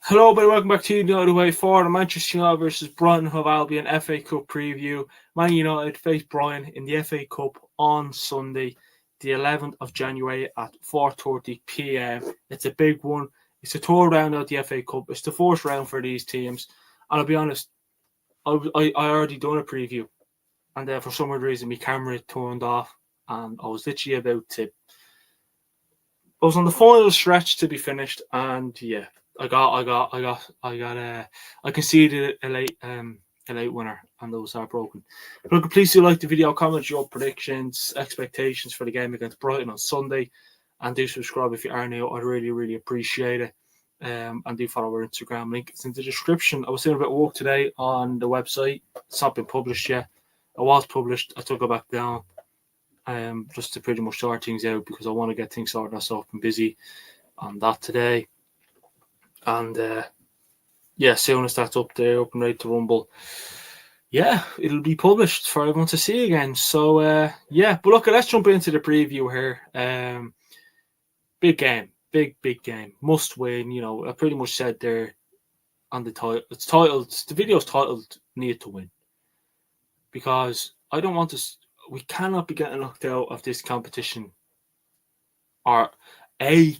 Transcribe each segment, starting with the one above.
Hello, everybody. Welcome back to the United Way for the Manchester United versus Brighton Hove Albion FA Cup preview. Man United face Brighton in the FA Cup on Sunday, the 11th of January at 4:30 p.m. It's a big one. It's the third round of the FA Cup. It's the fourth round for these teams. And I'll be honest, I already done a preview. And for some odd reason, my camera turned off. And I was literally about to... I was on the final stretch to be finished. And yeah. I conceded a late winner, and those are broken. But look, please do like the video, comment your predictions, expectations for the game against Brighton on Sunday, and do subscribe if you are new. I'd really appreciate it. And do follow our Instagram link. It's in the description. I was doing a bit of work today on the website. It's not been published yet. It was published. I took it back down, just to pretty much sort things out because I want to get things sorted myself. I've been busy on that today. And soon as that's up there, up and ready to rumble, it'll be published for everyone to see again. So but look, let's jump into the preview here. Big game, big game, must win. You know, I pretty much said there on the title. It's titled. The video's titled "Need to Win," because I don't want to. We cannot be getting knocked out of this competition, or a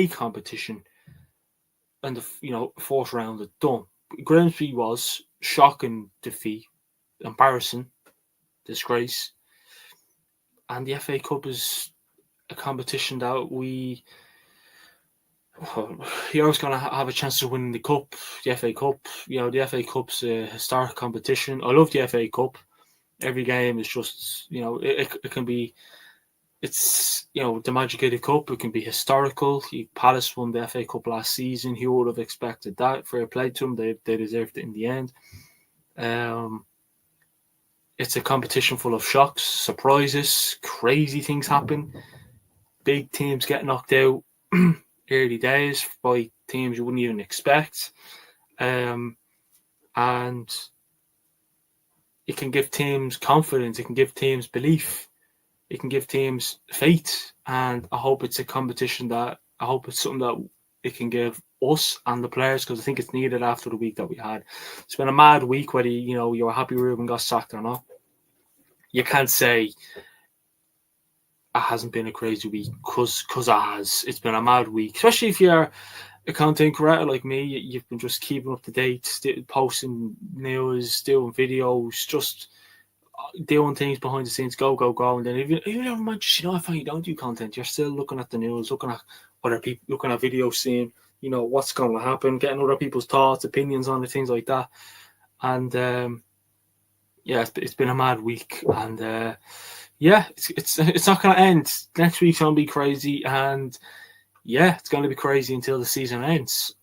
competition. And the fourth round is done. Grimsby was shocking defeat, embarrassing, disgrace, and the FA Cup is a competition that you're always going to have a chance of winning the cup, the FA Cup. You know, the FA Cup's a historic competition. I love the FA Cup. Every game is just, it can be. It's, the Magic of the Cup. It can be historical. Palace won the FA Cup last season. Who would have expected that? Fair play to them. They deserved it in the end. It's a competition full of shocks, surprises, crazy things happen. Big teams get knocked out early days by teams you wouldn't even expect. And it can give teams confidence. It can give teams belief. It can give teams faith, and I hope it's a competition I hope it's something that it can give us and the players, because I think it's needed after the week that we had. It's been a mad week, whether you're happy Ruben got sacked or not. You can't say it hasn't been a crazy week, because it has. It's been a mad week, especially if you're a content creator like me. You've been just keeping up to date, posting news, doing videos, just doing things behind the scenes, go, and then even if Manchester United fan, you don't do content, you're still looking at the news, looking at other people, looking at videos, seeing what's going to happen, getting other people's thoughts, opinions on the things like that. And it's been a mad week, and it's not going to end. Next week's going to be crazy, and it's going to be crazy until the season ends.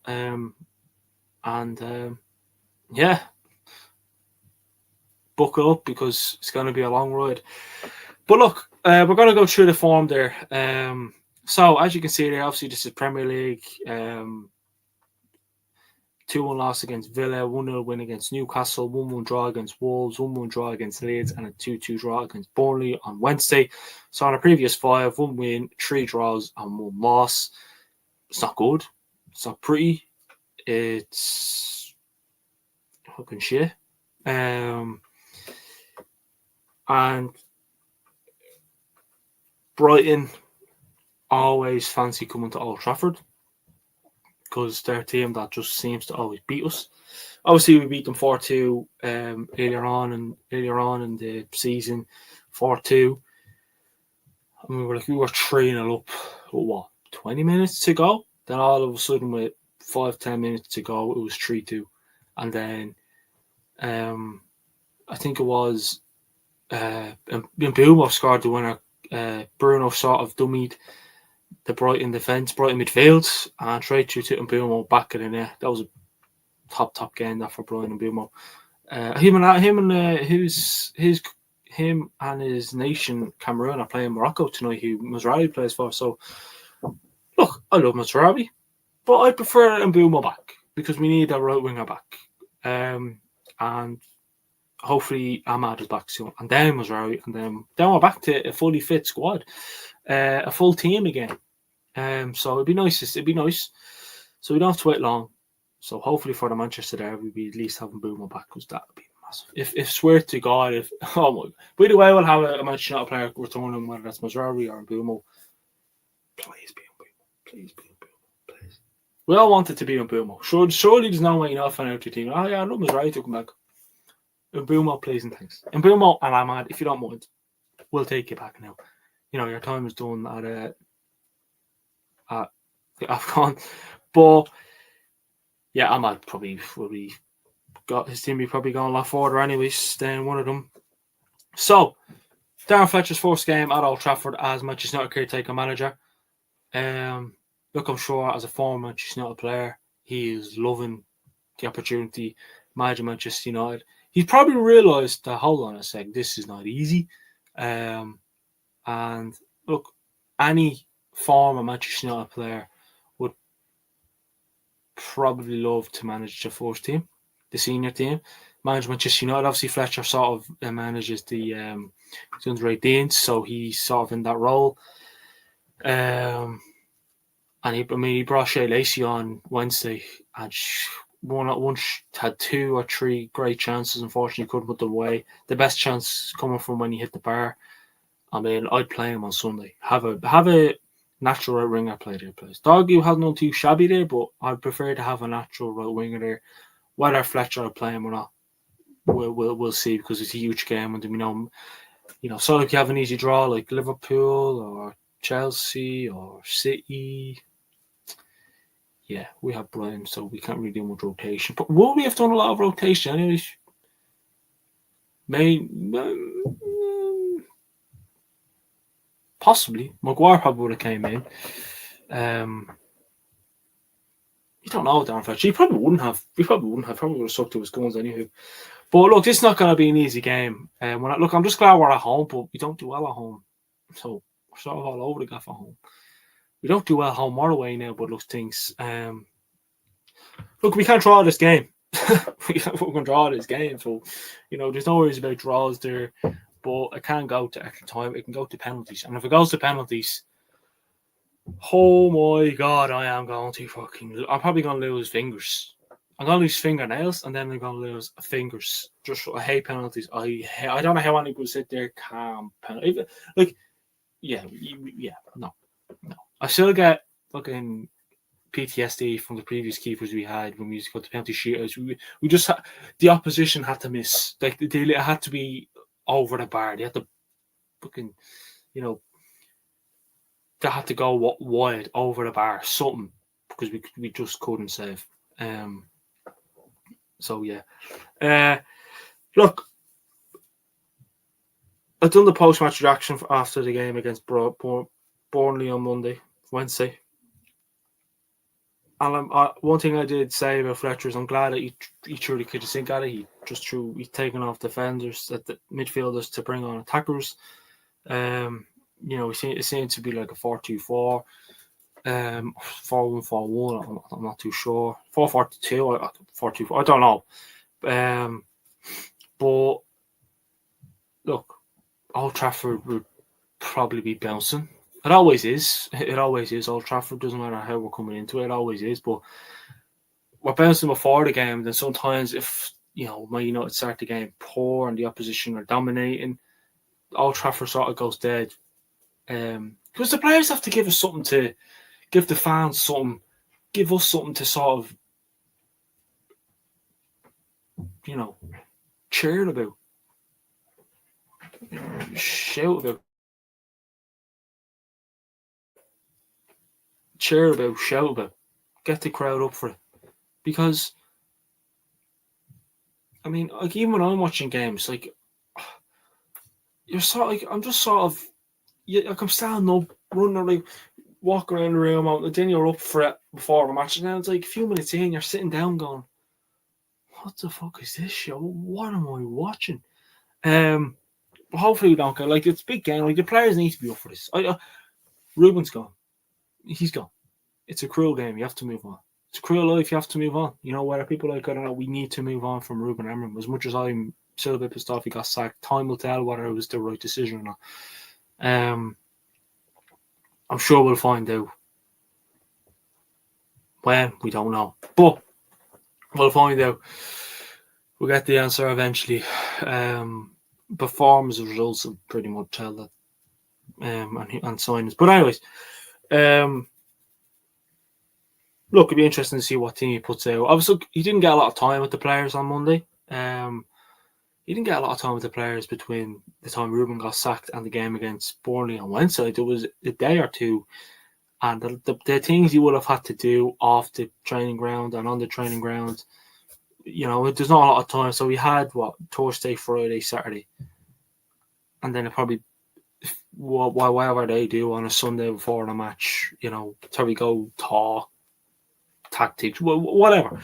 Buckle up, because it's going to be a long ride. But look, we're going to go through the form there. So as you can see there, obviously this is Premier League. 2-1 loss against Villa, 1-0 win against Newcastle, 1-1 draw against Wolves, 1-1 draw against Leeds, and a 2-2 draw against Burnley on Wednesday. So on the previous 5, 1 win, 3 draws, and 1 loss. It's not good. It's not pretty. It's fucking shit. And Brighton always fancy coming to Old Trafford, because they're a team that just seems to always beat us. Obviously, we beat them 4-2 earlier on in the season, 4-2. And we were 3-0 up. What, 20 minutes to go? Then all of a sudden, with 5-10 minutes to go, it was 3-2, and then I think it was. Mbeumo scored the winner. Bruno sort of dummied the Brighton midfield, and straight through to Mbeumo back in the net. That was a top game that for Brian Mbeumo. Him and his nation Cameroon are playing Morocco tonight, who Mazraoui plays for. So look, I love Mazraoui, but I prefer Mbeumo back, because we need a right winger back. And hopefully Ahmad is back soon, and then Mazraoui, and then we're back to a fully fit squad, a full team again. So it'd be nice. So we don't have to wait long. So hopefully for the Manchester Derby, we at least have Mbeumo back, because that would be massive. If swear to God, oh my, by the way, we'll have a Manchester United player returning, whether that's Mazraoui or Mbeumo. Please be Mbeumo. Please be Mbeumo. Please. We all want it to be Mbeumo. Surely there's no way you're not fan out your team. Oh yeah, I love Mazraoui to come back. Mbeumo, please and thanks. Mbeumo and Ahmad, if you don't mind, we'll take you back now. You know, your time is done at the AFCON. But yeah, Ahmad probably will be got his team be probably going a lot further anyways than one of them. So Darren Fletcher's first game at Old Trafford as Manchester United caretaker manager. Look, I'm sure as a former Manchester United player, he is loving the opportunity managing Manchester United. He's probably realised that, hold on a sec, this is not easy. And look, any former Manchester United player would probably love to manage the first team, the senior team. Manage Manchester United. Obviously, Fletcher sort of manages the under-18s, so he's sort of in that role. And he brought Lacey on Wednesday, and once had 2 or 3 great chances. Unfortunately, couldn't put them away. The best chance coming from when he hit the bar. I mean, I'd play him on Sunday. Have a natural right winger play there, please. Doggy had none too shabby there, but I'd prefer to have a natural right winger there. Whether Fletcher will play him or not, we'll see, because it's a huge game, and so if you have an easy draw like Liverpool or Chelsea or City, yeah, we have Brighton, so we can't really do much rotation. But will we have done a lot of rotation anyways? Possibly. Maguire probably would have came in. You don't know, Darren Fletcher. He probably wouldn't have. Probably would have stuck to his guns anyhow. But look, this is not going to be an easy game. I'm just glad we're at home, but we don't do well at home. So we're sort of all over the gaff at home. We don't do well at home or away now, but look, things. Look, we can't draw this game. We can draw this game. So, there's no worries about draws there. But it can go to extra time. It can go to penalties. And if it goes to penalties, oh my God, I'm probably going to lose fingers. I'm going to lose fingernails, and then I'm going to lose fingers. I hate penalties. I don't know how anyone could sit there calm. No. I still get fucking PTSD from the previous keepers we had when we used to go to penalty shootouts. We just the opposition had to miss. Like they had to be over the bar. They had to fucking, they had to go wide over the bar, something, because we just couldn't save. So yeah. Look, I've done the post-match reaction after the game against Burnley on Wednesday. And one thing I did say about Fletcher is I'm glad that he truly could sink at it. He's taken off defenders, at the midfielders, to bring on attackers. It seemed to be like a 4-2-4, 4-1-4-1. I'm not too sure. 4-4-2, 4-2-4. I don't know. But look, Old Trafford would probably be bouncing. It always is. Old Trafford, doesn't matter how we're coming into it. It always is. But we're bouncing before the game. Then sometimes if, Man United start the game poor and the opposition are dominating, Old Trafford sort of goes dead. Because the players have to give us something to, give the fans something, give us something to sort of, cheer about, shout about. Cheer about, shout about, get the crowd up for it. Because, even when I'm watching games, you're sort of, I'm just sort of, I'm standing up, running, walking around the room, and then you're up for it before the match, and then it's a few minutes in, you're sitting down going, what the fuck is this show? What am I watching? But hopefully we don't get, it's a big game, the players need to be up for this. Ruben's gone. He's gone. It's a cruel game. You have to move on. It's a cruel life. You have to move on. Whether people I don't know, we need to move on from Ruben Amorim. As much as I'm still a bit pissed off he got sacked, time will tell whether it was the right decision or not. I'm sure we'll find out when. We don't know. But We'll find out. We'll get the answer eventually. Performance results will pretty much tell that. And signings. But anyways, look, it'd be interesting to see what team he puts out. Obviously, he didn't get a lot of time with the players on Monday. He didn't get a lot of time with the players between the time Ruben got sacked and the game against Burnley on Wednesday. There was a day or two, and the things he would have had to do off the training ground and on the training ground, there's not a lot of time. So he had, Thursday, Friday, Saturday, and then it probably, whatever they do on a Sunday before the match, probably go talk, tactics, whatever.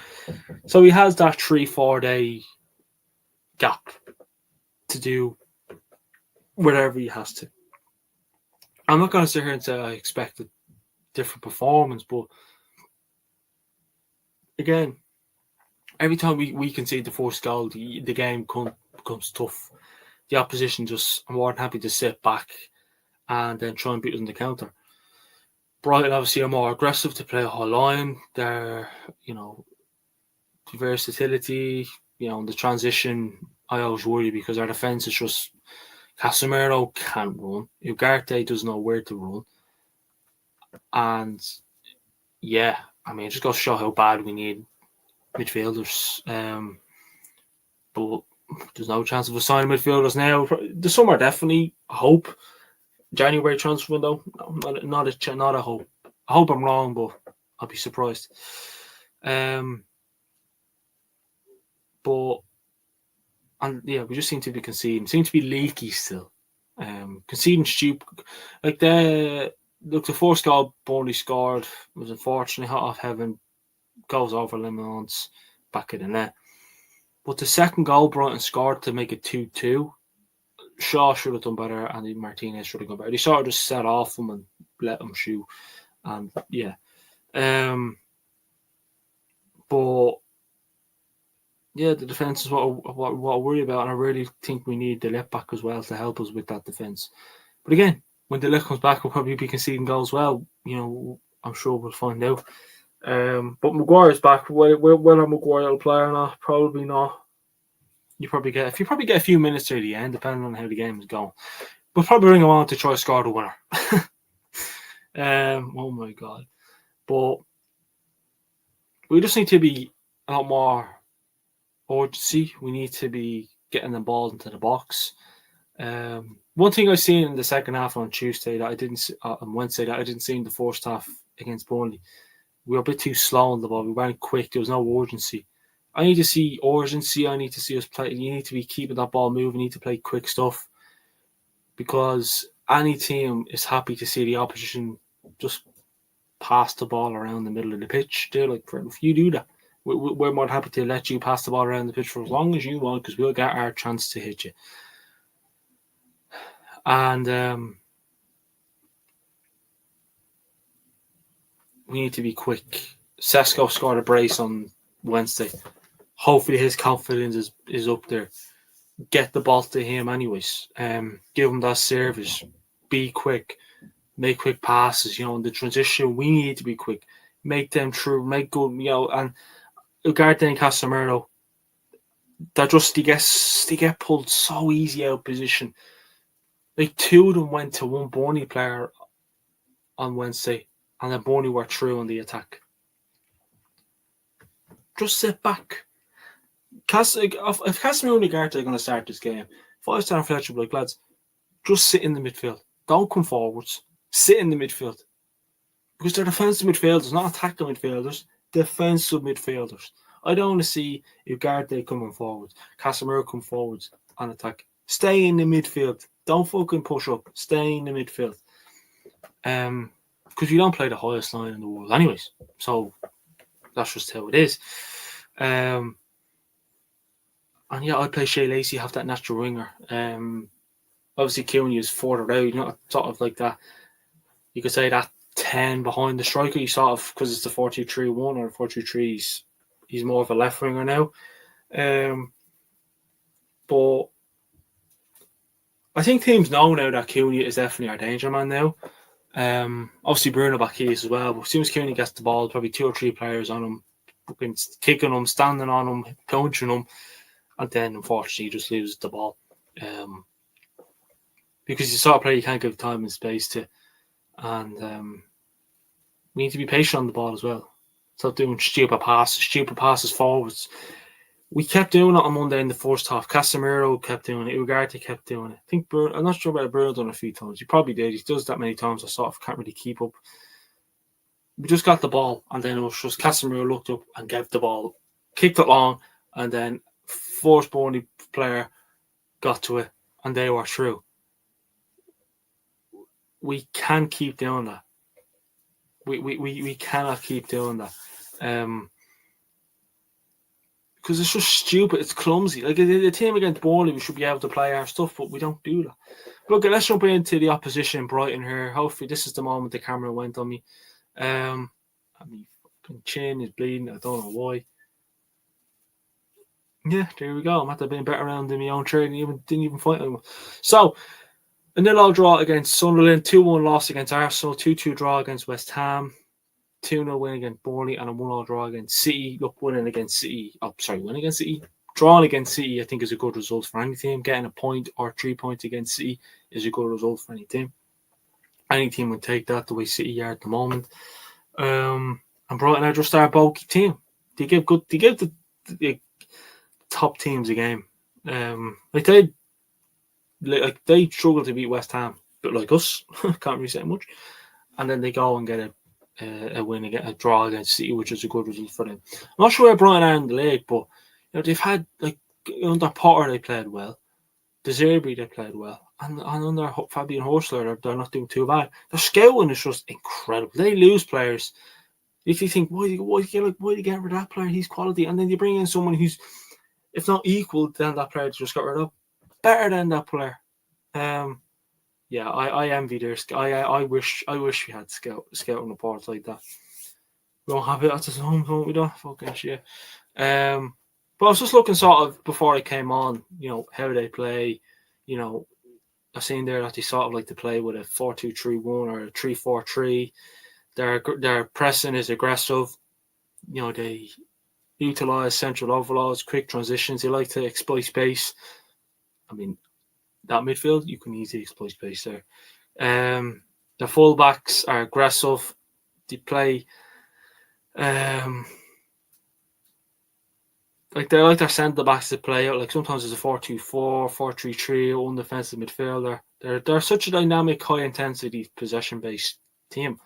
So he has that 3-4 day gap to do whatever he has to. I'm not going to sit here and say I expect a different performance, but again, every time we concede the first goal, the game becomes tough. The opposition just are more than happy to sit back and then try and beat us in the counter. Brighton obviously are more aggressive to play a whole line. They're, the versatility, the transition, I always worry because our defence is just, Casemiro can't run. Ugarte doesn't know where to run. And yeah, it just goes to show how bad we need midfielders. But there's no chance of us signing midfielders now. The summer definitely, I hope. January transfer window, not a hope. I hope I'm wrong, but I'll be surprised. We just seem to be conceding. Seem to be leaky still. Conceding stupid. Like the first goal Burnley scored was unfortunately hot off heaven, goes over Lemons, back of the net. But the second goal Brighton scored to make it 2-2. Shaw should have done better, and Martinez should have done better. He sort of just set off him and let him shoot, and yeah. But yeah, the defence is what I worry about, and I really think we need the left back as well to help us with that defence. But again, when the left comes back, we'll probably be conceding goals. Well, I'm sure we'll find out. But Maguire's back. Whether Maguire will play or not, probably not. You probably get a few minutes to the end, depending on how the game is going. We'll probably bring him on to try to score the winner. Oh my god! But we just need to be a lot more urgency. We need to be getting the ball into the box. One thing I seen in the second half on Tuesday that I didn't on Wednesday that I didn't see in the first half against Burnley, we were a bit too slow on the ball. We weren't quick. There was no urgency. I need to see urgency. I need to see us play. You need to be keeping that ball moving. You need to play quick stuff, because any team is happy to see the opposition just pass the ball around the middle of the pitch. They're like, if you do that, we're more happy to let you pass the ball around the pitch for as long as you want, because we'll get our chance to hit you. And we need to be quick. Sesko scored a brace on Wednesday. Hopefully his confidence is up there. Get the ball to him anyways. Give him that service. Be quick. Make quick passes. In the transition, we need to be quick. Make them true. Make good. And Ugarte and Casemiro, they get pulled so easy out of position. Like, two of them went to one Burnley player on Wednesday, and then Burnley were through on the attack. Just sit back. If Casemiro and Ugarte are going to start this game, if I was telling Fletcher, like, lads, just sit in the midfield. Don't come forwards. Sit in the midfield. Because they're defensive midfielders, not attacking midfielders. Defensive midfielders. I don't want to see Ugarte coming forwards, Casemiro come forwards on attack. Stay in the midfield. Don't fucking push up. Stay in the midfield. Because we don't play the highest line in the world anyways. So that's just how it is. And yeah, I'd play Lacey, have that natural winger. Obviously, Cooney is further out, sort of like that. You could say that 10 behind the striker, you sort of, because it's the 4-2-3-1 or 4-2-3, he's more of a left winger now. But I think teams know now that Cooney is definitely our danger man now. Obviously, Bruno back here as well. But as soon as Cooney gets the ball, probably 2 or 3 players on him, fucking kicking them, standing on them, punching them, and then unfortunately he just loses the ball. Because you saw a player you can't give time and space to, and we need to be patient on the ball as well. Stop doing stupid passes forwards. We kept doing it on Monday in the first half. Casemiro kept doing it. Ugarte kept doing it. I think Bruno, I'm not sure about Bruno done it a few times. He probably did. He does that many times. I sort of can't really keep up. We just got the ball, and then it was just Casemiro looked up and gave the ball, kicked it long, and then first Burnley player got to it, and they were through. We can't keep doing that. We cannot keep doing that. Because it's just stupid. It's clumsy. Like the team against Burnley, we should be able to play our stuff, but we don't do that. Look, let's jump into the opposition, Brighton here. Hopefully, this is the moment the camera went on me. My fucking chin is bleeding. I don't know why. Yeah, there we go. I'm after being better around in my own training. Didn't even fight anyone. So, a 0-0 draw against Sunderland, 2-1 loss against Arsenal, 2-2 draw against West Ham, 2-0 win against Burnley, and a 1-0 draw against City. Look, winning against City. Winning against City. Drawing against City, I think, is a good result for any team. Getting a point or 3 points against City is a good result for any team. Any team would take that the way City are at the moment. And Brighton are just our bulky team. They give the top teams a game. They struggle to beat West Ham, but like us, can't really say much. And then they go and get a win, a draw against City, which is a good result for them. I'm not sure where Brighton are in the league, but they've had under Potter they played well, De Zerbi they played well, and under Fabian Horsler they're not doing too bad. Their scouting is just incredible. They lose players. If you think why do you get rid of that player? He's quality, and then you bring in someone who's, if not equal than that player, just got rid of, better than that player. I envy their. I wish we had scouting reports like that. We don't have it at the home, don't we? Don't fucking shit. But I was just looking sort of before I came on, how they play. I've seen there that they sort of like to play with a 4-2-3-1 or a 3-4-3. Their pressing is aggressive. They utilize central overloads, quick transitions. They like to exploit space. I mean, that midfield, you can easily exploit space there. The fullbacks are aggressive. They play they like their centre backs to play out. Like sometimes it's a 4-2-4, 4-3-3, one defensive midfielder. They're such a dynamic, high intensity, possession based team,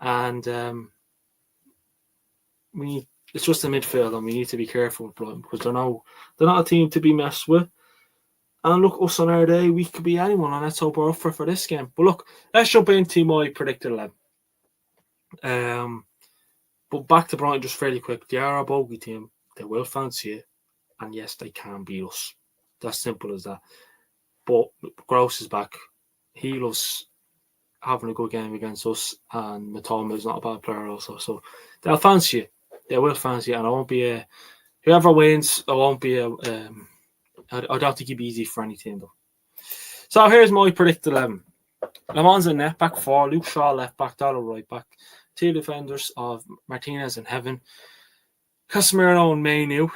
and it's just the midfield, and we need to be careful with Brighton because they're not a team to be messed with. And look, us on our day, we could be anyone, and let's hope we're up for this game. But look, let's jump into my predicted 11. But back to Brighton just fairly quick. They are a bogey team. They will fancy it. And yes, they can beat us. That's simple as that. But Gross is back. He loves having a good game against us. And Matoma is not a bad player also. So they'll fancy it. They will fancy it. And I won't be whoever wins, I won't be I don't think it'd be easy for any team though. So here's my predicted 11. Lemans in net, back 4, Luke Shaw left back, Dollar right back. 2 defenders of Martinez and Heaven. Casemiro and Mainu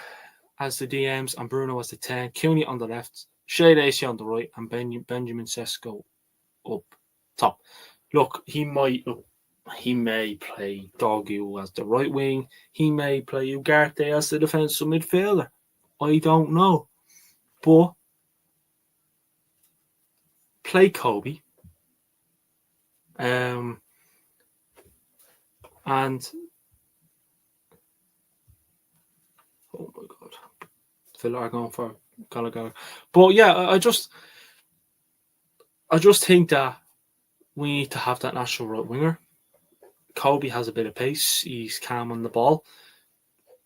as the DMs, and Bruno as the 10. Cooney on the left, Shea Lacey on the right, and Benjamin Sesko up top. Look, he may play Dogu as the right wing. He may play Ugarte as the defensive midfielder. I don't know. But play Kobe. And oh my God, Villa are going for Gallagher. But yeah, I just think that we need to have that natural right winger. Kobe has a bit of pace. He's calm on the ball,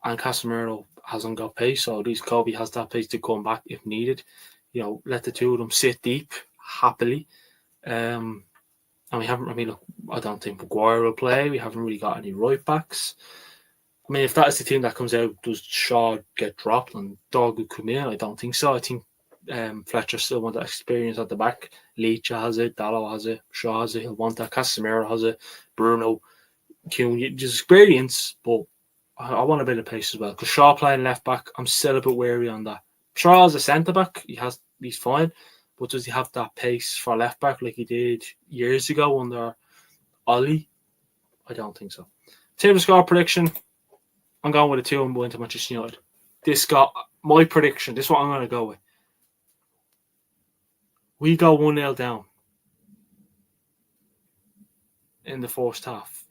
and Casemiro hasn't got pace. So at least Kobe has that pace to come back if needed. Let the two of them sit deep happily. And we haven't. I mean, look, I don't think Maguire will play. We haven't really got any right backs. I mean, if that is the team that comes out, does Shaw get dropped and Dogu come in? I don't think so. I think Fletcher still wants that experience at the back. Leach has it, Dallo has it, Shaw has it. He'll want that. Casemiro has it. Bruno, Cooney, just experience. But I want a bit of pace as well. Because Shaw playing left back, I'm still a bit wary on that. Shaw as a centre back, he's fine, but does he have that pace for left back like he did years ago under Ollie? I don't think so. Table score prediction. I'm going with a 2-1 to Manchester United. This got my prediction. This is what I'm going to go with. We go 1-0 down in the first half.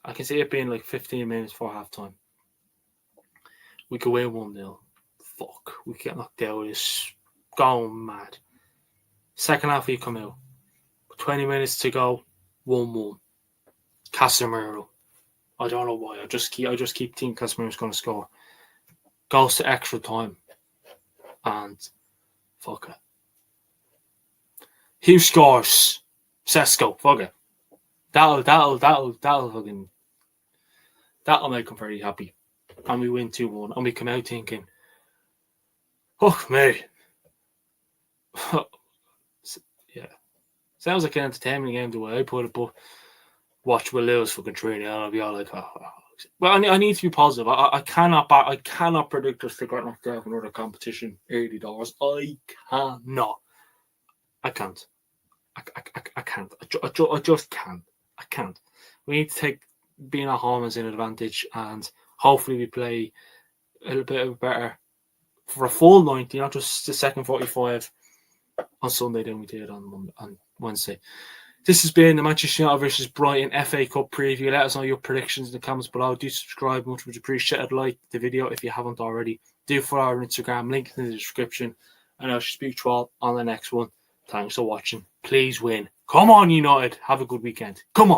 I can see it being like 15 minutes for half time. We go win 1-0. Fuck. We get knocked out. It's going mad. Second half, we come out. 20 minutes to go. 1-1. Casemiro. I don't know why. I just keep thinking Casemiro's going to score. Goes to extra time. And fuck it. Who scores? Sesko. Fuck it. That'll make him very happy. And we win 2-1. And we come out thinking, fuck me. Yeah. Sounds like an entertainment game the way I put it, but watch, we'll lose fucking 3-0. I'll be all like, oh. Well, I need to be positive. I cannot predict us to get knocked out of another competition early doors. I cannot. I can't. I can't. I just can't. I can't. We need to take being at home as an advantage, and hopefully we play a little bit better for a full 90, not just the second 45 on Sunday than we did on Wednesday. This has been the Manchester United versus Brighton FA Cup preview. Let us know your predictions in the comments below. Do subscribe, much appreciated. Like the video if you haven't already. Do follow our Instagram, link in the description. And I shall speak to you all on the next one. Thanks for watching. Please win. Come on, United. Have a good weekend. Come on.